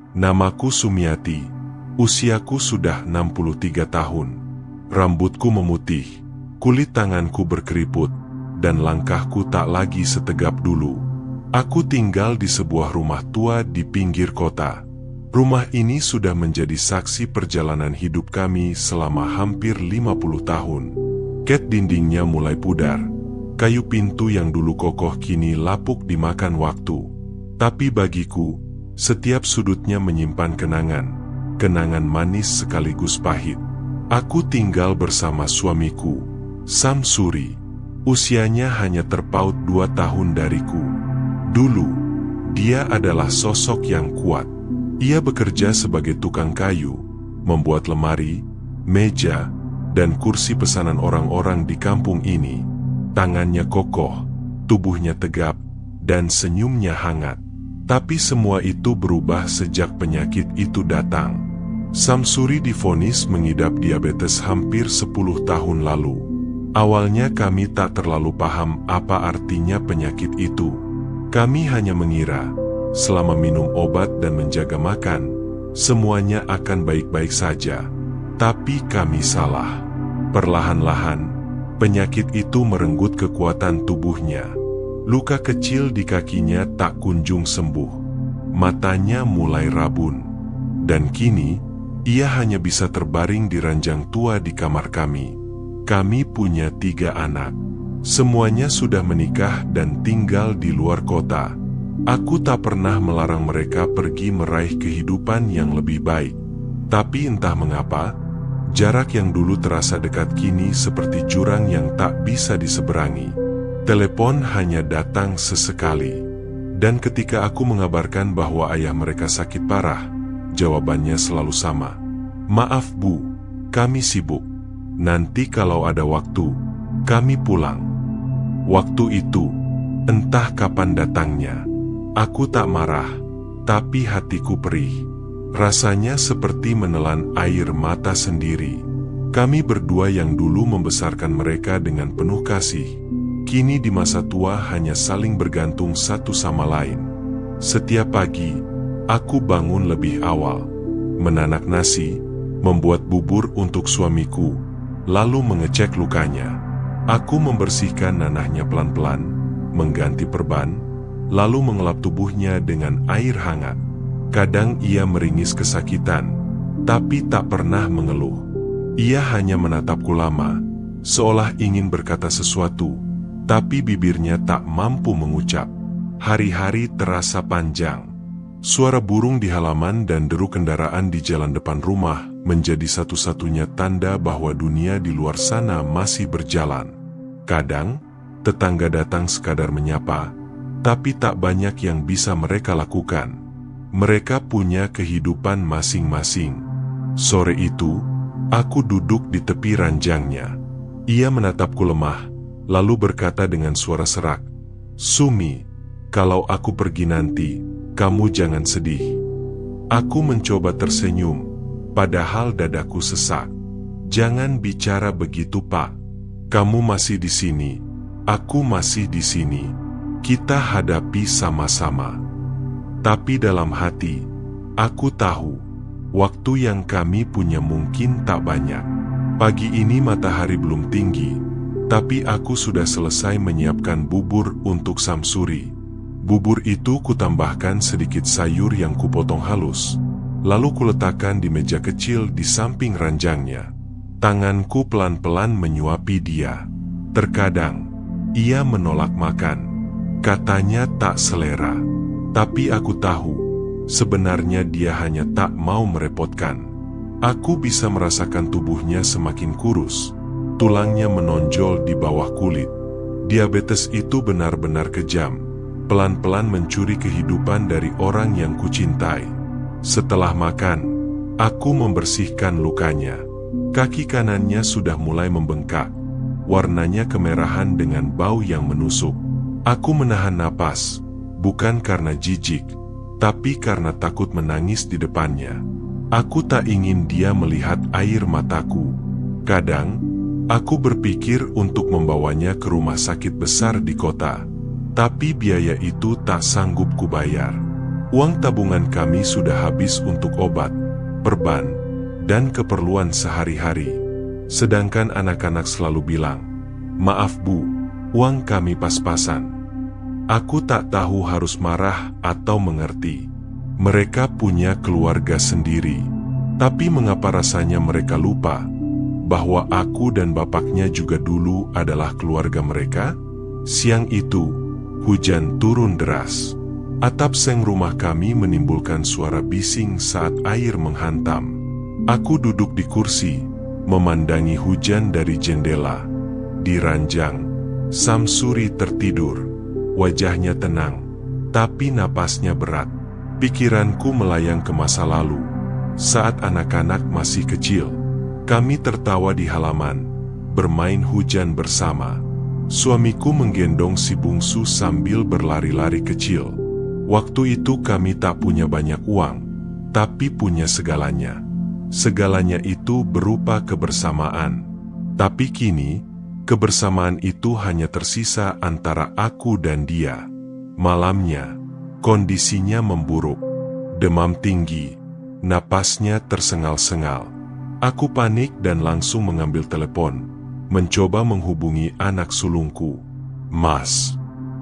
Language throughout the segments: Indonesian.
Namaku Sumiati. Usiaku sudah 63 tahun. Rambutku memutih, kulit tanganku berkeriput, dan langkahku tak lagi setegap dulu. Aku tinggal di sebuah rumah tua di pinggir kota. Rumah ini sudah menjadi saksi perjalanan hidup kami selama hampir 50 tahun. Cat dindingnya mulai pudar. Kayu pintu yang dulu kokoh kini lapuk dimakan waktu. Tapi bagiku, setiap sudutnya menyimpan kenangan manis sekaligus pahit. Aku tinggal bersama suamiku, Samsuri. Usianya hanya terpaut 2 tahun dariku. Dulu, dia adalah sosok yang kuat. Ia bekerja sebagai tukang kayu, membuat lemari, meja, dan kursi pesanan orang-orang di kampung ini. Tangannya kokoh, tubuhnya tegap, dan senyumnya hangat. Tapi semua itu berubah sejak penyakit itu datang. Samsuri divonis mengidap diabetes hampir 10 tahun lalu. Awalnya kami tak terlalu paham apa artinya penyakit itu. Kami hanya mengira, selama minum obat dan menjaga makan, semuanya akan baik-baik saja. Tapi kami salah. Perlahan-lahan, penyakit itu merenggut kekuatan tubuhnya. Luka kecil di kakinya tak kunjung sembuh. Matanya mulai rabun. Dan kini, ia hanya bisa terbaring di ranjang tua di kamar kami. Kami punya 3 anak. Semuanya sudah menikah dan tinggal di luar kota. Aku tak pernah melarang mereka pergi meraih kehidupan yang lebih baik. Tapi entah mengapa, jarak yang dulu terasa dekat kini seperti jurang yang tak bisa diseberangi. Telepon hanya datang sesekali. Dan ketika aku mengabarkan bahwa ayah mereka sakit parah, jawabannya selalu sama. "Maaf Bu, kami sibuk. Nanti kalau ada waktu, kami pulang." Waktu itu, entah kapan datangnya. Aku tak marah, tapi hatiku perih. Rasanya seperti menelan air mata sendiri. Kami berdua yang dulu membesarkan mereka dengan penuh kasih, kini di masa tua hanya saling bergantung satu sama lain. Setiap pagi, aku bangun lebih awal, menanak nasi, membuat bubur untuk suamiku, lalu mengecek lukanya. Aku membersihkan nanahnya pelan-pelan, mengganti perban, lalu mengelap tubuhnya dengan air hangat. Kadang ia meringis kesakitan, tapi tak pernah mengeluh. Ia hanya menatapku lama, seolah ingin berkata sesuatu, tapi bibirnya tak mampu mengucap. Hari-hari terasa panjang. Suara burung di halaman dan deru kendaraan di jalan depan rumah menjadi satu-satunya tanda bahwa dunia di luar sana masih berjalan. Kadang, tetangga datang sekadar menyapa, tapi tak banyak yang bisa mereka lakukan. Mereka punya kehidupan masing-masing. Sore itu, aku duduk di tepi ranjangnya. Ia menatapku lemah, lalu berkata dengan suara serak, "Sumi, kalau aku pergi nanti, kamu jangan sedih." Aku mencoba tersenyum, padahal dadaku sesak. "Jangan bicara begitu, Pak. Kamu masih di sini, aku masih di sini. Kita hadapi sama-sama." Tapi dalam hati, aku tahu, waktu yang kami punya mungkin tak banyak. Pagi ini matahari belum tinggi, tapi aku sudah selesai menyiapkan bubur untuk Samsuri. Bubur itu kutambahkan sedikit sayur yang kupotong halus, lalu kuletakkan di meja kecil di samping ranjangnya. Tanganku pelan-pelan menyuapi dia. Terkadang, ia menolak makan. Katanya tak selera. Tapi aku tahu, sebenarnya dia hanya tak mau merepotkan. Aku bisa merasakan tubuhnya semakin kurus. Tulangnya menonjol di bawah kulit. Diabetes itu benar-benar kejam. Pelan-pelan mencuri kehidupan dari orang yang kucintai. Setelah makan, aku membersihkan lukanya. Kaki kanannya sudah mulai membengkak. Warnanya kemerahan dengan bau yang menusuk. Aku menahan napas, bukan karena jijik, tapi karena takut menangis di depannya. Aku tak ingin dia melihat air mataku. Kadang, aku berpikir untuk membawanya ke rumah sakit besar di kota, tapi biaya itu tak sanggup kubayar. Uang tabungan kami sudah habis untuk obat, perban, dan keperluan sehari-hari. Sedangkan anak-anak selalu bilang, "Maaf Bu, uang kami pas-pasan." Aku tak tahu harus marah atau mengerti. Mereka punya keluarga sendiri. Tapi mengapa rasanya mereka lupa bahwa aku dan bapaknya juga dulu adalah keluarga mereka? Siang itu, hujan turun deras. Atap seng rumah kami menimbulkan suara bising saat air menghantam. Aku duduk di kursi, memandangi hujan dari jendela. Di ranjang, Samsuri tertidur. Wajahnya tenang, tapi napasnya berat. Pikiranku melayang ke masa lalu. Saat anak-anak masih kecil, kami tertawa di halaman, bermain hujan bersama. Suamiku menggendong si bungsu sambil berlari-lari kecil. Waktu itu kami tak punya banyak uang, tapi punya segalanya. Segalanya itu berupa kebersamaan. Tapi kini, kebersamaan itu hanya tersisa antara aku dan dia. Malamnya, kondisinya memburuk. Demam tinggi, napasnya tersengal-sengal. Aku panik dan langsung mengambil telepon, mencoba menghubungi anak sulungku. "Mas,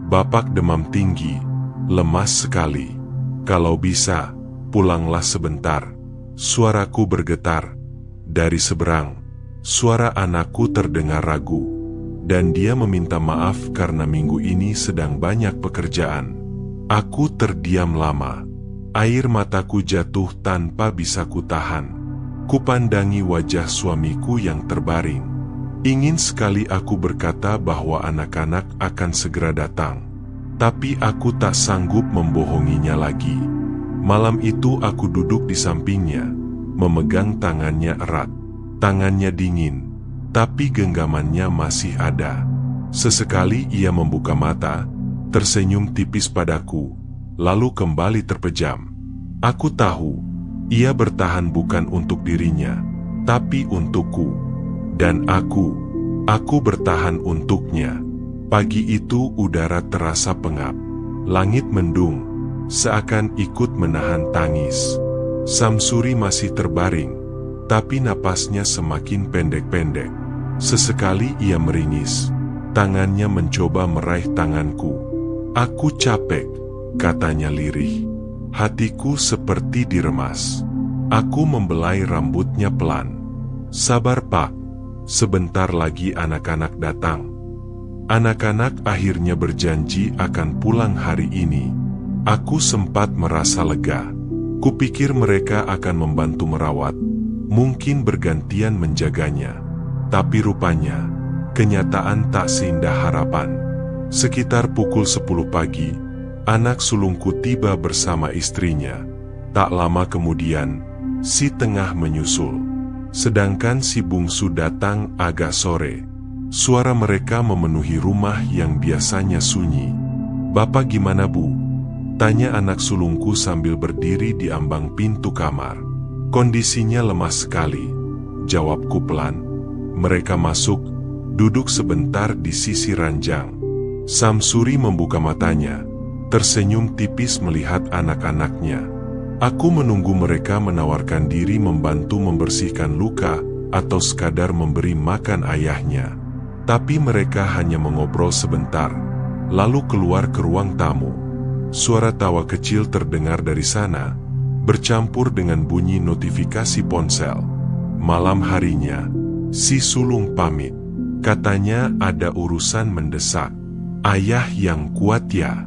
Bapak demam tinggi, lemas sekali. Kalau bisa, pulanglah sebentar." Suaraku bergetar. Dari seberang, suara anakku terdengar ragu, dan dia meminta maaf karena minggu ini sedang banyak pekerjaan. Aku terdiam lama. Air mataku jatuh tanpa bisa kutahan. Kupandangi wajah suamiku yang terbaring. Ingin sekali aku berkata bahwa anak-anak akan segera datang. Tapi aku tak sanggup membohonginya lagi. Malam itu aku duduk di sampingnya, memegang tangannya erat. Tangannya dingin, tapi genggamannya masih ada. Sesekali ia membuka mata, tersenyum tipis padaku, lalu kembali terpejam. Aku tahu, ia bertahan bukan untuk dirinya, tapi untukku. Dan aku bertahan untuknya. Pagi itu udara terasa pengap. Langit mendung, seakan ikut menahan tangis. Samsuri masih terbaring, tapi napasnya semakin pendek-pendek. Sesekali ia meringis. Tangannya mencoba meraih tanganku. "Aku capek," katanya lirih. Hatiku seperti diremas. Aku membelai rambutnya pelan. "Sabar Pak, sebentar lagi anak-anak datang." Anak-anak akhirnya berjanji akan pulang hari ini. Aku sempat merasa lega. Kupikir mereka akan membantu merawat, mungkin bergantian menjaganya. Tapi rupanya, kenyataan tak seindah harapan. Sekitar pukul 10 pagi, anak sulungku tiba bersama istrinya. Tak lama kemudian, si tengah menyusul. Sedangkan si bungsu datang agak sore. Suara mereka memenuhi rumah yang biasanya sunyi. "Bapak gimana Bu?" tanya anak sulungku sambil berdiri di ambang pintu kamar. "Kondisinya lemas sekali," jawabku pelan. Mereka masuk, duduk sebentar di sisi ranjang. Samsuri membuka matanya, tersenyum tipis melihat anak-anaknya. Aku menunggu mereka menawarkan diri membantu membersihkan luka atau sekadar memberi makan ayahnya. Tapi mereka hanya mengobrol sebentar, lalu keluar ke ruang tamu. Suara tawa kecil terdengar dari sana, bercampur dengan bunyi notifikasi ponsel. Malam harinya, si sulung pamit. Katanya ada urusan mendesak. "Ayah yang kuat ya.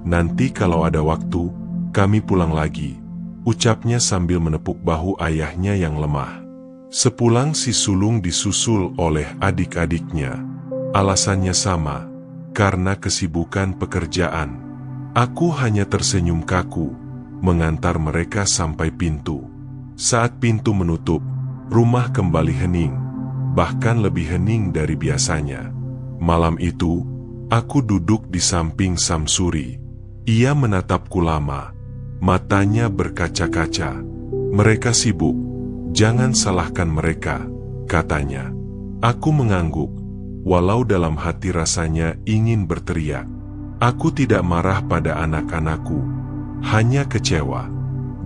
Nanti kalau ada waktu, kami pulang lagi," ucapnya sambil menepuk bahu ayahnya yang lemah. Sepulang si sulung disusul oleh adik-adiknya. Alasannya sama, karena kesibukan pekerjaan. Aku hanya tersenyum kaku, mengantar mereka sampai pintu. Saat pintu menutup, rumah kembali hening, bahkan lebih hening dari biasanya. Malam itu, aku duduk di samping Samsuri. Ia menatapku lama, matanya berkaca-kaca. "Mereka sibuk. Jangan salahkan mereka," katanya. Aku mengangguk, walau dalam hati rasanya ingin berteriak. Aku tidak marah pada anak-anakku, hanya kecewa.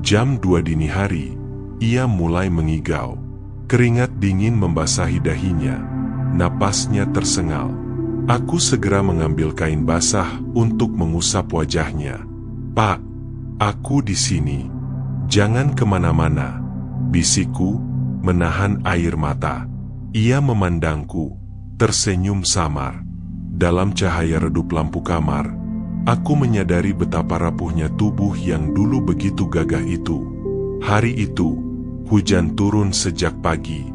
Jam 2 dini hari, ia mulai mengigau. Keringat dingin membasahi dahinya, napasnya tersengal. Aku segera mengambil kain basah untuk mengusap wajahnya. "Pak, aku di sini. Jangan kemana-mana," bisikku, menahan air mata. Ia memandangku, tersenyum samar. Dalam cahaya redup lampu kamar, aku menyadari betapa rapuhnya tubuh yang dulu begitu gagah itu. Hari itu, hujan turun sejak pagi.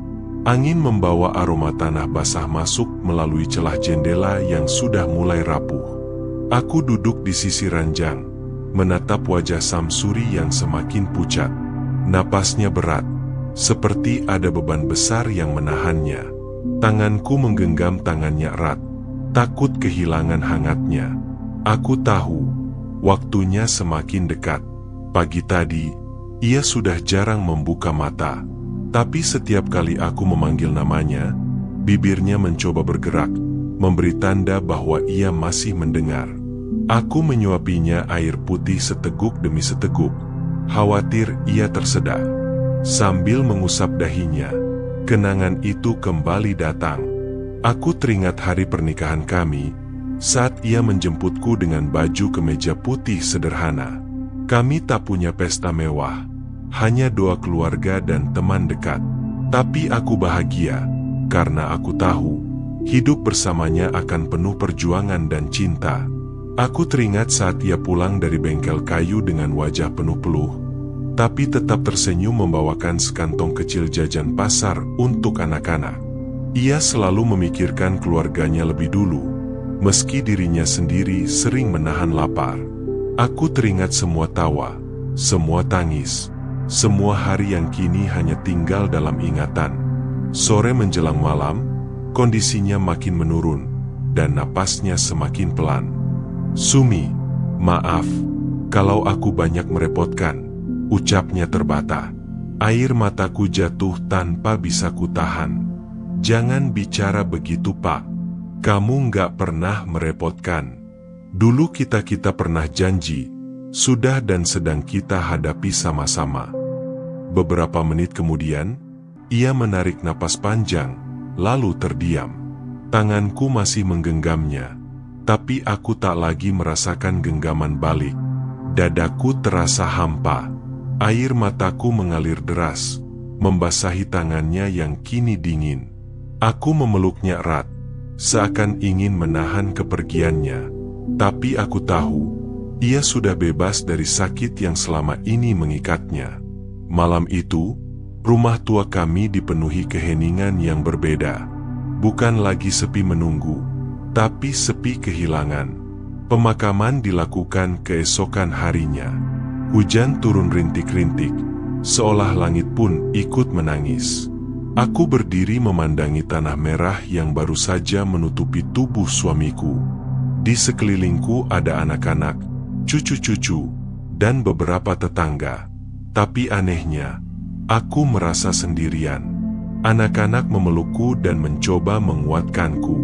Angin membawa aroma tanah basah masuk melalui celah jendela yang sudah mulai rapuh. Aku duduk di sisi ranjang, menatap wajah Samsuri yang semakin pucat. Napasnya berat, seperti ada beban besar yang menahannya. Tanganku menggenggam tangannya erat, takut kehilangan hangatnya. Aku tahu, waktunya semakin dekat. Pagi tadi, ia sudah jarang membuka mata. Tapi setiap kali aku memanggil namanya, bibirnya mencoba bergerak, memberi tanda bahwa ia masih mendengar. Aku menyuapinya air putih seteguk demi seteguk, khawatir ia tersedak. Sambil mengusap dahinya, kenangan itu kembali datang. Aku teringat hari pernikahan kami, saat ia menjemputku dengan baju kemeja putih sederhana. Kami tak punya pesta mewah, hanya doa keluarga dan teman dekat. Tapi aku bahagia, karena aku tahu, hidup bersamanya akan penuh perjuangan dan cinta. Aku teringat saat ia pulang dari bengkel kayu dengan wajah penuh peluh, tapi tetap tersenyum membawakan sekantong kecil jajan pasar untuk anak-anak. Ia selalu memikirkan keluarganya lebih dulu, meski dirinya sendiri sering menahan lapar. Aku teringat semua tawa, semua tangis, semua hari yang kini hanya tinggal dalam ingatan. Sore menjelang malam, kondisinya makin menurun, dan napasnya semakin pelan. "Sumi, maaf, kalau aku banyak merepotkan," ucapnya terbata. Air mataku jatuh tanpa bisa kutahan. "Jangan bicara begitu, Pak. Kamu nggak pernah merepotkan. Dulu kita pernah janji, sudah dan sedang kita hadapi sama-sama." Beberapa menit kemudian, ia menarik napas panjang, lalu terdiam. Tanganku masih menggenggamnya, tapi aku tak lagi merasakan genggaman balik. Dadaku terasa hampa. Air mataku mengalir deras, membasahi tangannya yang kini dingin. Aku memeluknya erat, seakan ingin menahan kepergiannya. Tapi aku tahu, ia sudah bebas dari sakit yang selama ini mengikatnya. Malam itu, rumah tua kami dipenuhi keheningan yang berbeda. Bukan lagi sepi menunggu, tapi sepi kehilangan. Pemakaman dilakukan keesokan harinya. Hujan turun rintik-rintik, seolah langit pun ikut menangis. Aku berdiri memandangi tanah merah yang baru saja menutupi tubuh suamiku. Di sekelilingku ada anak-anak, cucu-cucu, dan beberapa tetangga. Tapi anehnya, aku merasa sendirian. Anak-anak memelukku dan mencoba menguatkanku.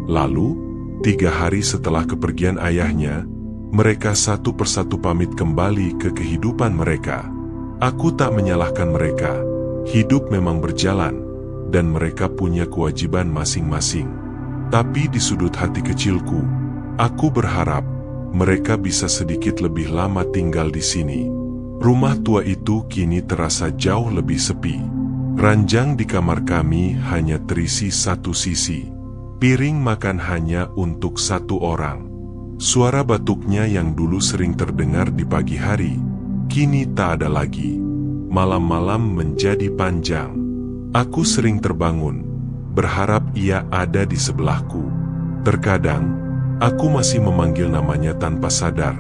Lalu, 3 hari setelah kepergian ayahnya, mereka satu persatu pamit kembali ke kehidupan mereka. Aku tak menyalahkan mereka. Hidup memang berjalan, dan mereka punya kewajiban masing-masing. Tapi di sudut hati kecilku, aku berharap mereka bisa sedikit lebih lama tinggal di sini. Rumah tua itu kini terasa jauh lebih sepi. Ranjang di kamar kami hanya terisi satu sisi. Piring makan hanya untuk 1 orang. Suara batuknya yang dulu sering terdengar di pagi hari, kini tak ada lagi. Malam-malam menjadi panjang. Aku sering terbangun, berharap ia ada di sebelahku. Terkadang, aku masih memanggil namanya tanpa sadar,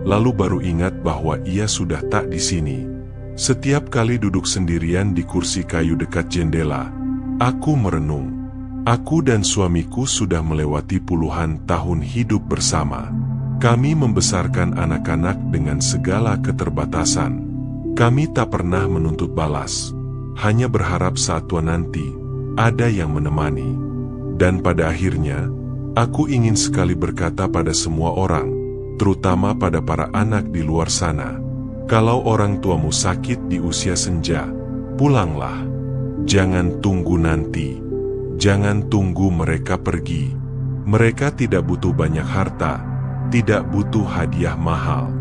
lalu baru ingat bahwa ia sudah tak di sini. Setiap kali duduk sendirian di kursi kayu dekat jendela, aku merenung. Aku dan suamiku sudah melewati puluhan tahun hidup bersama. Kami membesarkan anak-anak dengan segala keterbatasan. Kami tak pernah menuntut balas, hanya berharap saat tua nanti ada yang menemani. Dan pada akhirnya, aku ingin sekali berkata pada semua orang, terutama pada para anak di luar sana. Kalau orang tuamu sakit di usia senja, pulanglah. Jangan tunggu nanti. Jangan tunggu mereka pergi. Mereka tidak butuh banyak harta, tidak butuh hadiah mahal.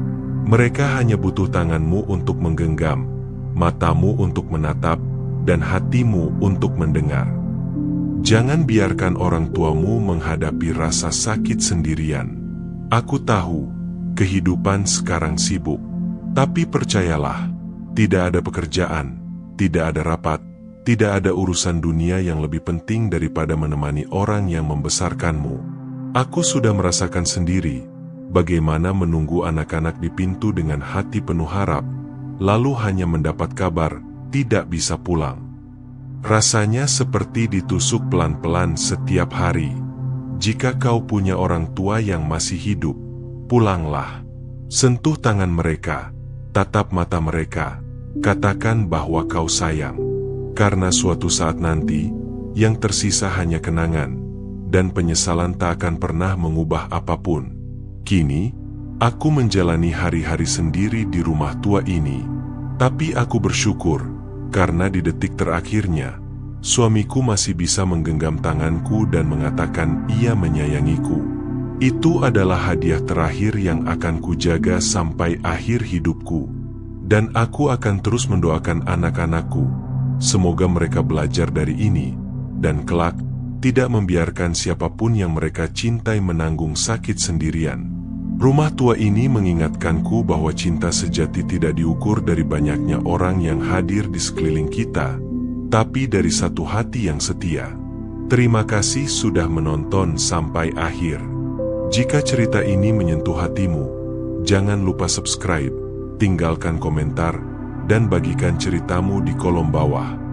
Mereka hanya butuh tanganmu untuk menggenggam, matamu untuk menatap, dan hatimu untuk mendengar. Jangan biarkan orang tuamu menghadapi rasa sakit sendirian. Aku tahu, kehidupan sekarang sibuk. Tapi percayalah, tidak ada pekerjaan, tidak ada rapat, tidak ada urusan dunia yang lebih penting daripada menemani orang yang membesarkanmu. Aku sudah merasakan sendiri, bagaimana menunggu anak-anak di pintu dengan hati penuh harap, lalu hanya mendapat kabar, tidak bisa pulang. Rasanya seperti ditusuk pelan-pelan setiap hari. Jika kau punya orang tua yang masih hidup, pulanglah. Sentuh tangan mereka, tatap mata mereka, katakan bahwa kau sayang. Karena suatu saat nanti, yang tersisa hanya kenangan, dan penyesalan tak akan pernah mengubah apapun. Kini, aku menjalani hari-hari sendiri di rumah tua ini. Tapi aku bersyukur, karena di detik terakhirnya, suamiku masih bisa menggenggam tanganku dan mengatakan ia menyayangiku. Itu adalah hadiah terakhir yang akan kujaga sampai akhir hidupku. Dan aku akan terus mendoakan anak-anakku. Semoga mereka belajar dari ini, dan kelak, tidak membiarkan siapapun yang mereka cintai menanggung sakit sendirian. Rumah tua ini mengingatkanku bahwa cinta sejati tidak diukur dari banyaknya orang yang hadir di sekeliling kita, tapi dari satu hati yang setia. Terima kasih sudah menonton sampai akhir. Jika cerita ini menyentuh hatimu, jangan lupa subscribe, tinggalkan komentar, dan bagikan ceritamu di kolom bawah.